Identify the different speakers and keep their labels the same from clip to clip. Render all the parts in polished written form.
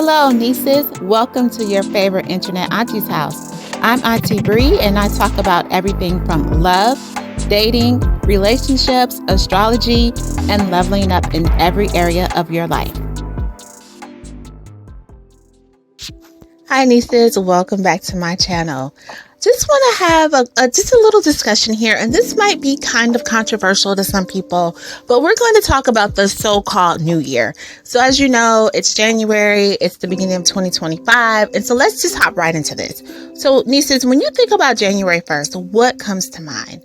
Speaker 1: Hello, nieces. Welcome to your favorite internet auntie's house. I'm Auntie Bree, and I talk about everything from love, dating, relationships, astrology, and leveling up in every area of your life. Hi, nieces. Welcome back to my channel. Just want to have just a little discussion here, and this might be kind of controversial to some people, but we're going to talk about the so-called New Year. So as you know, it's January, it's the beginning of 2025, and so let's just hop right into this. So nieces, when you think about January 1st, what comes to mind?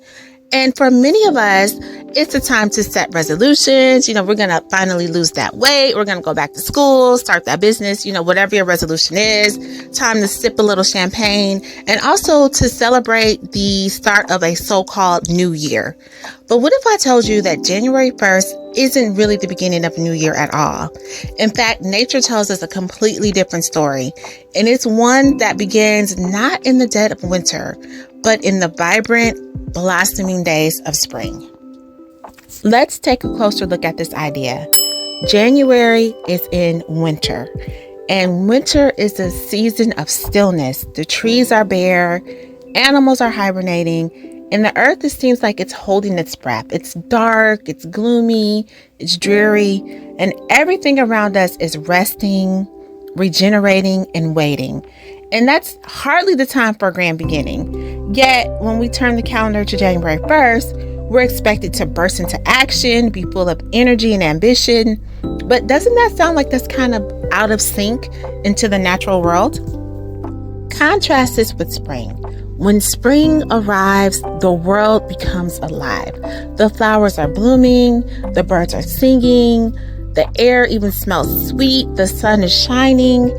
Speaker 1: And for many of us, it's a time to set resolutions. We're going to finally lose that weight. We're going to go back to school, start that business, whatever your resolution is. Time to sip a little champagne and also to celebrate the start of a so-called new year. But what if I told you that January 1st isn't really the beginning of a new year at all? In fact, nature tells us a completely different story. And it's one that begins not in the dead of winter, but in the vibrant, blossoming days of spring. Let's take a closer look at this idea. January is in winter, and winter is a season of stillness. The trees are bare, animals are hibernating, and the earth, it seems like it's holding its breath. It's dark, it's gloomy, it's dreary, and everything around us is resting, regenerating, and waiting. And that's hardly the time for a grand beginning. Yet, when we turn the calendar to January 1st, we're expected to burst into action, be full of energy and ambition. But doesn't that sound like that's kind of out of sync into the natural world? Contrast this with spring. When spring arrives, the world becomes alive. The flowers are blooming, the birds are singing, the air even smells sweet, the sun is shining.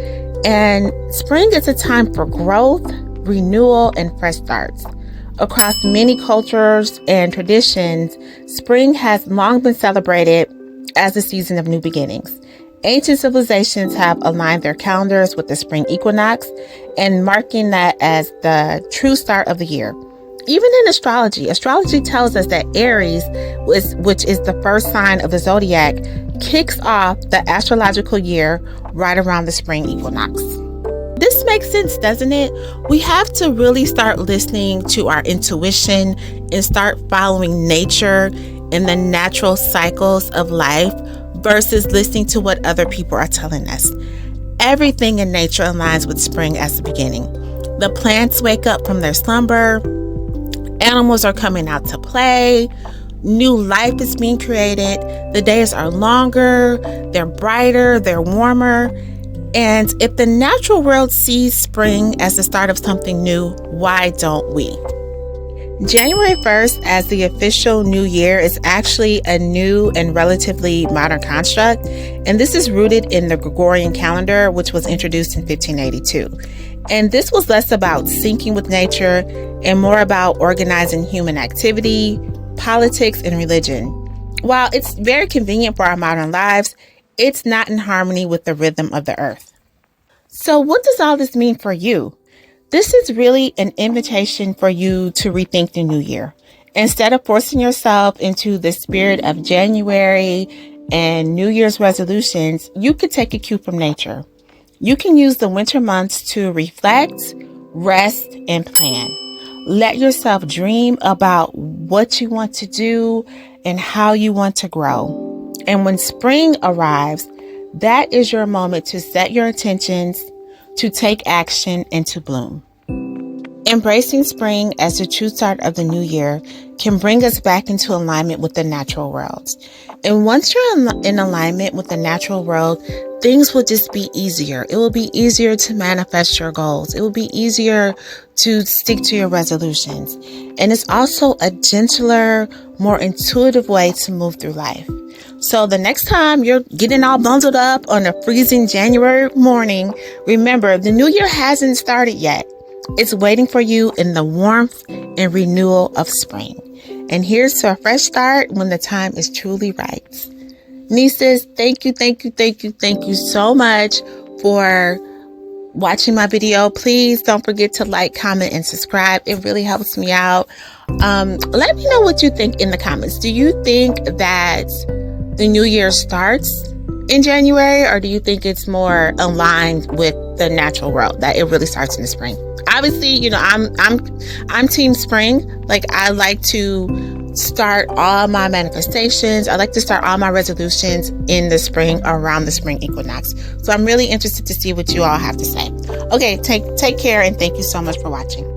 Speaker 1: And spring is a time for growth, renewal, and fresh starts. Across many cultures and traditions, spring has long been celebrated as a season of new beginnings. Ancient civilizations have aligned their calendars with the spring equinox and marking that as the true start of the year. Even in astrology tells us that Aries, which is the first sign of the zodiac, kicks off the astrological year right around the spring equinox. This makes sense, doesn't it? We have to really start listening to our intuition and start following nature and the natural cycles of life versus listening to what other people are telling us. Everything in nature aligns with spring as the beginning. The plants wake up from their slumber. Animals are coming out to play. New life is being created. The days are longer, they're brighter, they're warmer. And if the natural world sees spring as the start of something new, why don't we? January 1st, as the official new year, is actually a new and relatively modern construct. And this is rooted in the Gregorian calendar, which was introduced in 1582. And this was less about syncing with nature and more about organizing human activity, politics, and religion. While it's very convenient for our modern lives, it's not in harmony with the rhythm of the earth. So what does all this mean for you? This is really an invitation for you to rethink the new year. Instead of forcing yourself into the spirit of January and New Year's resolutions, you could take a cue from nature. You can use the winter months to reflect, rest, and plan. Let yourself dream about what you want to do and how you want to grow. And when spring arrives, that is your moment to set your intentions, to take action, and to bloom. Embracing spring as the true start of the new year can bring us back into alignment with the natural world. And once you're in alignment with the natural world, things will just be easier. It will be easier to manifest your goals. It will be easier to stick to your resolutions. And it's also a gentler, more intuitive way to move through life. So the next time you're getting all bundled up on a freezing January morning, remember the new year hasn't started yet. It's waiting for you in the warmth and renewal of spring. And here's to a fresh start when the time is truly right. Nieces, thank you so much for watching my video. Please don't forget to like, comment, and subscribe. It really helps me out. Let me know what you think in the comments. Do you think that the new year starts in January, or do you think it's more aligned with the natural world that it really starts in the spring? Obviously, you know, I'm team spring. Like, I like to start all my manifestations. I like to start all my resolutions in the spring, around the spring equinox. So I'm really interested to see what you all have to say. Okay, take care, and thank you so much for watching.